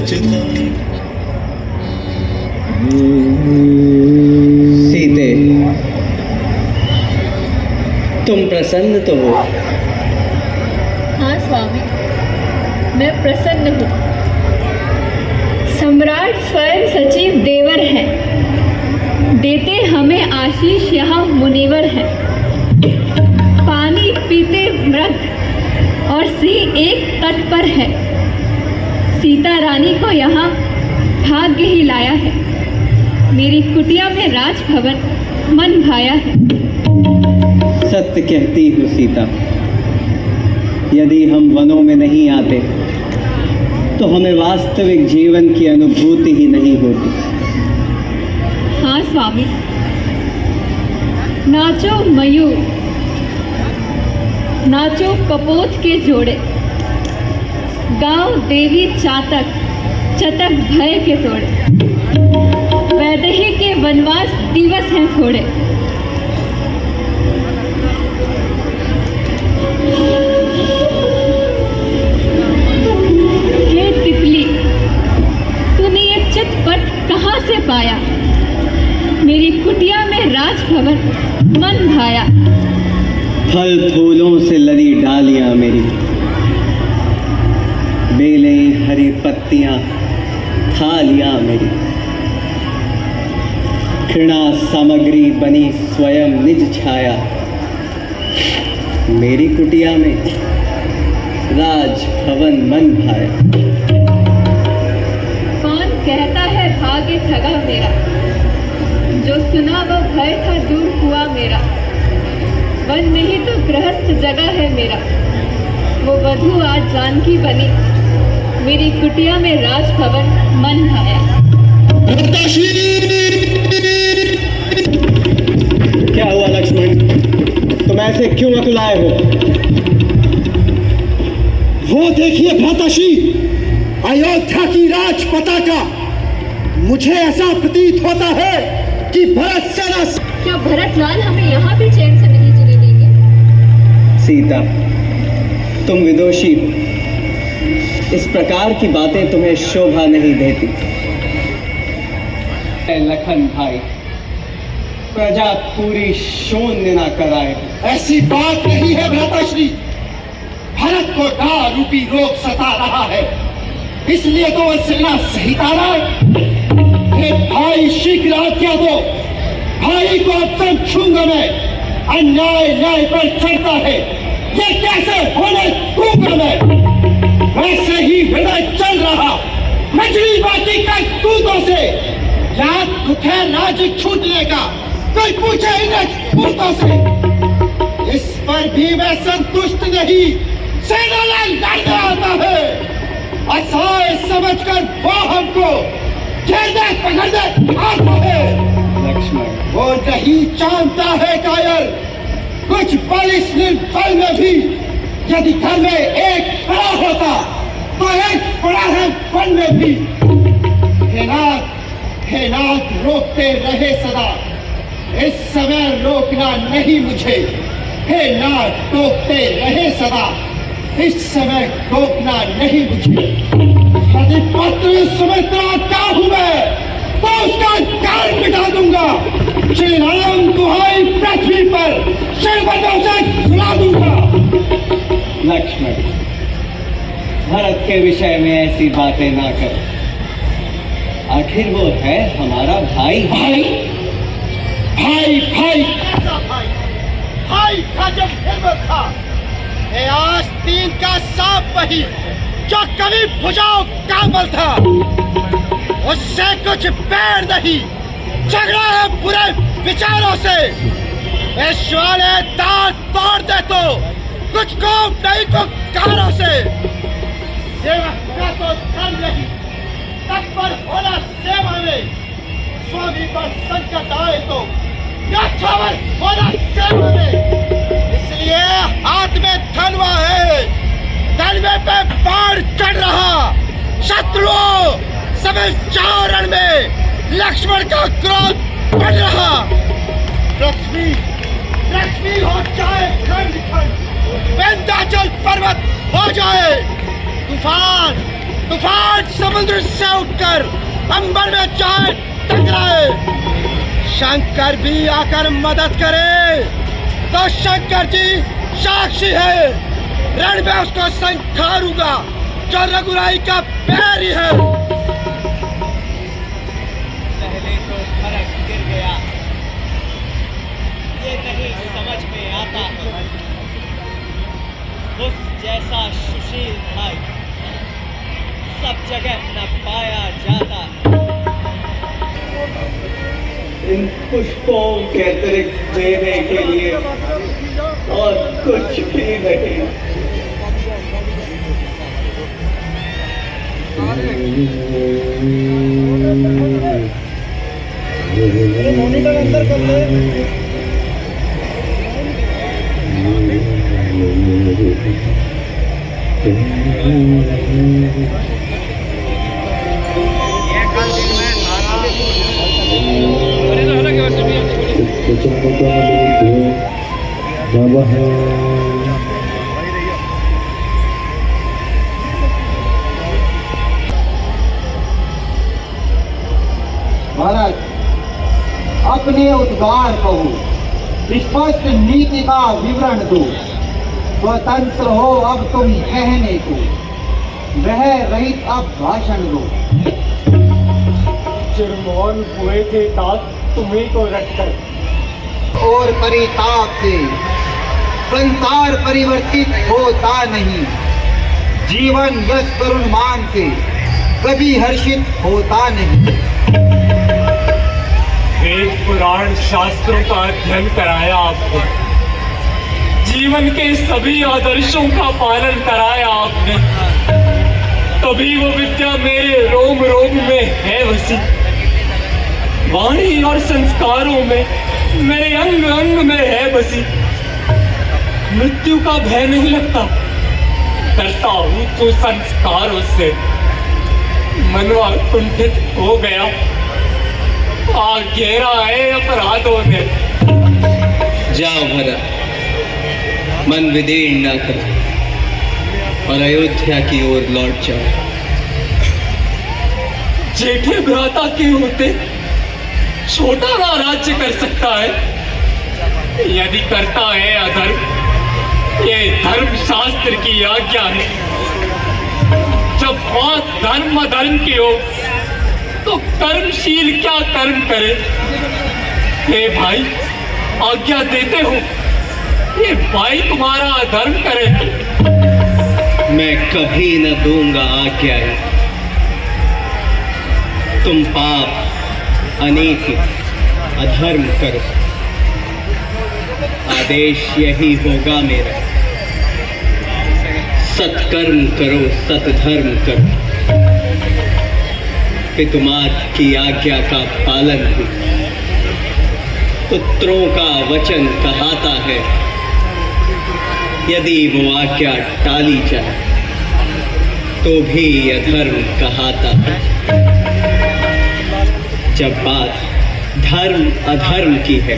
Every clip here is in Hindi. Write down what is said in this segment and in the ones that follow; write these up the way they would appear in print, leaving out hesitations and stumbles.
रचता। सीते, तुम प्रसन्न तो हो? हाँ स्वामी, मैं प्रसन्न हूँ। सम्राट स्वयं सचिव देवर हैं, देते हमें आशीष यहाँ मुनिवर हैं। पानी पीते मृग और सिंह एक तट पर है। सीता रानी को यहाँ भाग्य ही लाया है। मेरी कुटिया में राजभवन मन भाया है। सत्य कहती हो सीता, यदि हम वनों में नहीं आते तो हमें वास्तविक जीवन की अनुभूति ही नहीं होती। हाँ स्वामी, नाचो मयूर, नाचो कपोत के जोड़े, गाओ देवी चातक, चटक भय के तोड़े। वैदेही के वनवास दिवस हैं थोड़े। हे तितली, तूने ये चितपट कहाँ से पाया? मेरी कुटिया में राजभवन मन भाया। फल फूलों से लदी डालियां मेरी, बेलें हरी पत्तियां थालियां मेरी। घृणा सामग्री बनी स्वयं निज छाया, मेरी कुटिया में राजभवन मन भाया। कौन कहता है भाग्य ठगा मेरा? जो सुना वो भय था दूर हुआ मेरा। वन में ही तो गृहस्थ जगह है मेरा। वो वधू आज जानकी बनी, मेरी कुटिया में राजभवन मन भाया। क्या हुआ लक्ष्मण, तुम ऐसे क्यों अकुलाए हो? वो देखिए भ्राताश्री, अयोध्या की राज पताका। मुझे ऐसा प्रतीत होता है कि भरत सेना। क्या भरतलाल हमें यहाँ भी चैन से नहीं जीने देंगे? सीता, तुम विदोषी हो, इस प्रकार की बातें तुम्हें शोभा नहीं देती। लखन भाई, प्रजा पूरी शून्य ना कराए। ऐसी बात नहीं है भ्राताश्री। भारत को डाल रूपी रोग सता रहा है, इसलिए तो वह सेना सहित आ रहा है। हे भाई, शीघ्र आज्ञा दो। भाई को अब तक छूंगा मैं। अन्याय न्याय पर चढ़ता है, ये कैसे होने दूंगा मैं। वैसे ही हृदय चल रहा मछली बाकी कर दूतों से। याद दुख है राज छूटने का, कोई पूछे इन्हें पूतों से। इस पर भी मैं संतुष्ट नहीं, सेनालाल लड़ने आता है। असहाय समझकर वो हमको घेर दे पकड़ दे आता है। लक्ष्मण, वो नहीं जानता है कायर, कुछ बलिष्ठ निर्बल में भी यदि घर में एक बड़ा होता तो एक बड़ा है वन में भी। हे नाथ रोकते रहे सदा, इस समय रोकना नहीं मुझे। हे नाथ रोकते रहे सदा, इस समय रोकना नहीं मुझे। यदि पत्र सुमित्रा का हूं मैं तो उसका कान मिटा दूंगा। श्री राम दुहाई पृथ्वी पर शरबतों से सुला दूंगा। लक्ष्मण, भरत के विषय में ऐसी बातें ना कर। आखिर वो है हमारा भाई। भाई भाई भाई भाई भाई का जब हिम्मत था, ये आस्तीन का सांप वही जो कभी भुजाओ काबल था। उससे कुछ पैर नहीं, झगड़ा है बुरे विचारों से। विश्वाले दांत तोड़ दे तो कुछ को नहीं तो कारों से। सेवक का तो धर्म नहीं, तत्पर होना सेवा में। स्वामी पर संकट आए तो न्याछावर होना सेवा में। इसलिए हाथ में धनवा है, धनवे पे बाढ़ चढ़ रहा। शत्रुओं समय चारण में लक्ष्मण का क्रोध बढ़ रहा। पृथ्वी पृथ्वी हो जाए खंड खंड, विंध्याचल पर्वत हो जाए तूफान। तूफान समुद्र से उठकर अंबर में चाहे टकराए, शंकर भी आकर मदद करे तो शंकर जी साक्षी है, रण में उसको संखारूंगा जो रघुराई का पैरी है। पहले तो फर्क गिर गया, ये नहीं समझ में आता उस जैसा सुशील भाई सब जगह न पाया जाता। इन पुष्पों के अतिरिक्त देने के लिए और कुछ भी नहीं। मॉनिटर अंदर कर ले। महाराज, अपने उद्गार कहो, स्पष्ट नीति का विवरण दो, स्वतंत्र हो अब तुम कहने को, वह रहित अब भाषण दो। चिरमौन हुए थे तात तुम्ही को रटकर, और परिताप से संसार परिवर्तित होता नहीं, जीवन यश करुण मान से कभी हर्षित होता नहीं। वेद पुराण शास्त्रों का अध्ययन कराया आपको, जीवन के सभी आदर्शों का पालन कराया आपने, तभी वो विद्या मेरे रोम रोम में है वसी, वाणी और संस्कारों में मेरे अंग अंग में है बसी। मृत्यु का भय नहीं लगता, करता हूँ तो संस्कारों से, मनवा कुंठित हो गया, आ घेरा है अपराधों ने। जाओ भरत, मन विदीर्ण न करो और अयोध्या की ओर लौट जाओ। जेठे भ्राता के होते छोटा ना राज्य कर सकता है, यदि करता है अधर्म, ये धर्म शास्त्र की आज्ञा है। जब बात धर्म अधर्म की हो तो कर्मशील क्या कर्म करे। हे भाई, आज्ञा देते हो ये भाई तुम्हारा अधर्म करे। मैं कभी न दूंगा आज्ञा, तुम पाप अनीति अधर्म करो, आदेश यही होगा मेरा, सत्कर्म करो सतधर्म करो, पितुमात की आज्ञा का पालन भी, पुत्रों का वचन कहाता है, यदि वो आज्ञा टाली जाए तो भी अधर्म कहाता है। जब बात धर्म अधर्म की है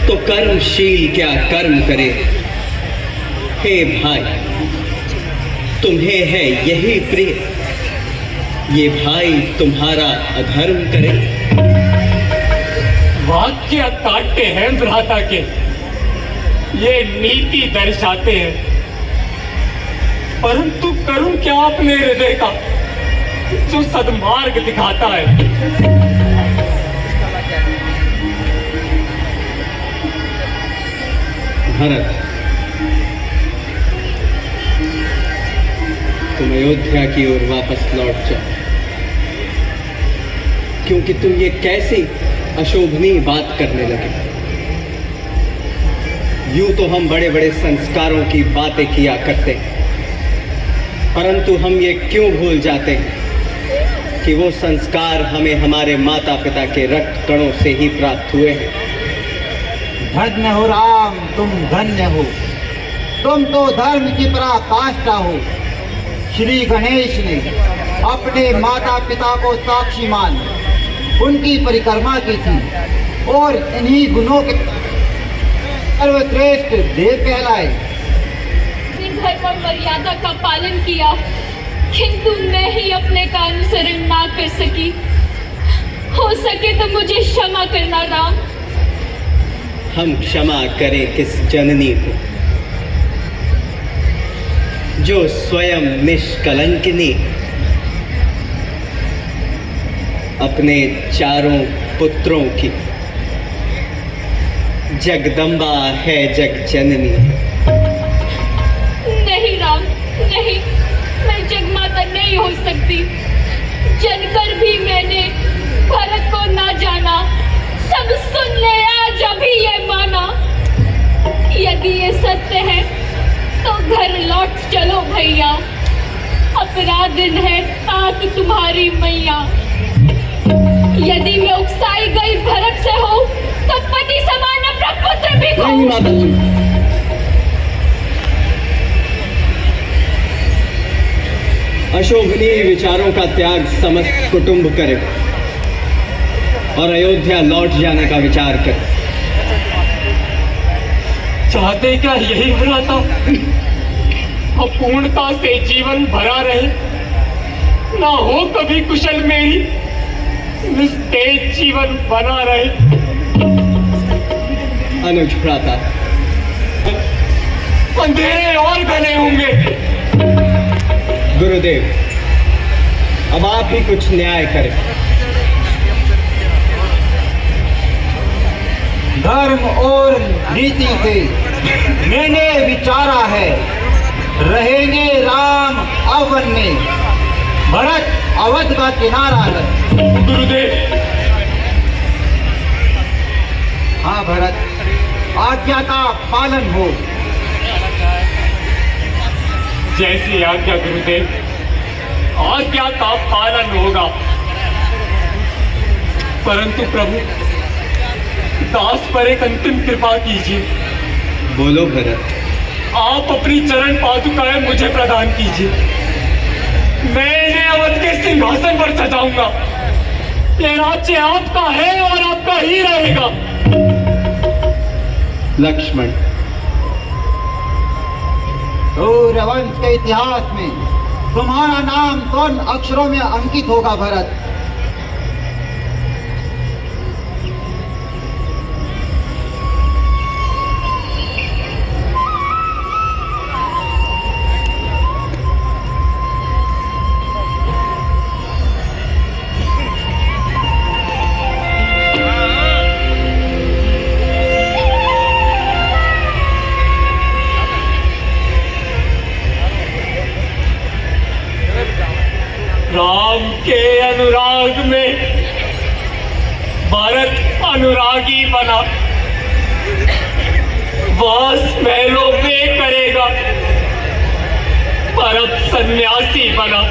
तो कर्मशील क्या कर्म करे। हे भाई, तुम्हें है यही प्रिय, ये भाई तुम्हारा अधर्म करे। वाक्य काटते हैं भ्राता के, ये नीति दर्शाते हैं, परंतु करूं क्या अपने हृदय का जो सद्मार्ग दिखाता है। भरत, तुम अयोध्या की ओर वापस लौट जाओ, क्योंकि तुम ये कैसी अशोभनीय बात करने लगे। यूं तो हम बड़े बड़े संस्कारों की बातें किया करते हैं, परंतु हम ये क्यों भूल जाते हैं कि वो संस्कार हमें हमारे माता पिता के रक्त कणों से ही प्राप्त हुए हैं। धन्य हो राम, तुम धन्य हो, तुम तो धर्म की पराकाष्ठा हो। श्री गणेश ने अपने माता पिता को साक्षी मान उनकी परिक्रमा की थी और इन्हीं गुणों के सर्वश्रेष्ठ देव कहलाए। धर्म और मर्यादा का पालन किया किंतु मैं ही अपने का अनुसरण ना कर सकी। हो सके तो मुझे क्षमा करना राम। हम क्षमा करें किस जननी को जो स्वयं निष्कलंकिनी अपने चारों पुत्रों की जगदम्बा है, जग जननी। नहीं राम नहीं, मैं जगमाता नहीं हो सकती। जनकर भी मैंने भरत को ना जाना, सब सुन ले आज अभी ये माना। यदि ये सत्य है तो घर लौट चलो भैया, अपराध है तात तुम्हारी मैया। यदि मैं उकसाई गई भरत से हो तो पति समान अपना पुत्र भी खो। नहीं माता जी, अशोभनीय विचारों का त्याग समस्त कुटुंब करे और अयोध्या लौट जाने का विचार करे। चाहते क्या यही भ्राता अपूर्णता से जीवन भरा रहे, ना हो कभी कुशल मेरी निस्तेज जीवन बना रहे। अनुज भ्राता, अंधेरे और घने होंगे। गुरुदेव, अब आप ही कुछ न्याय करें। धर्म और नीति से मैंने विचारा है, रहेंगे राम अवन में, भरत अवध का किनारा है। गुरुदेव, हाँ भरत, आज्ञा का पालन हो। जैसी आज्ञा गुरुदेव, आज्ञा का पालन होगा। परंतु प्रभु, दास पर एक अंतिम कृपा कीजिए। बोलो भरत। आप अपनी चरण पादुकाएं मुझे प्रदान कीजिए। मैं इन्हें अवध के सिंहासन पर सजाऊंगा। ये राज्य आपका है और आपका ही रहेगा। लक्ष्मण, सूर्यवंश के इतिहास में तुम्हारा नाम स्वर्ण अक्षरों में अंकित होगा भरत। राम के अनुराग में भरत अनुरागी बना, वास महलों में करेगा, भरत सन्यासी बना।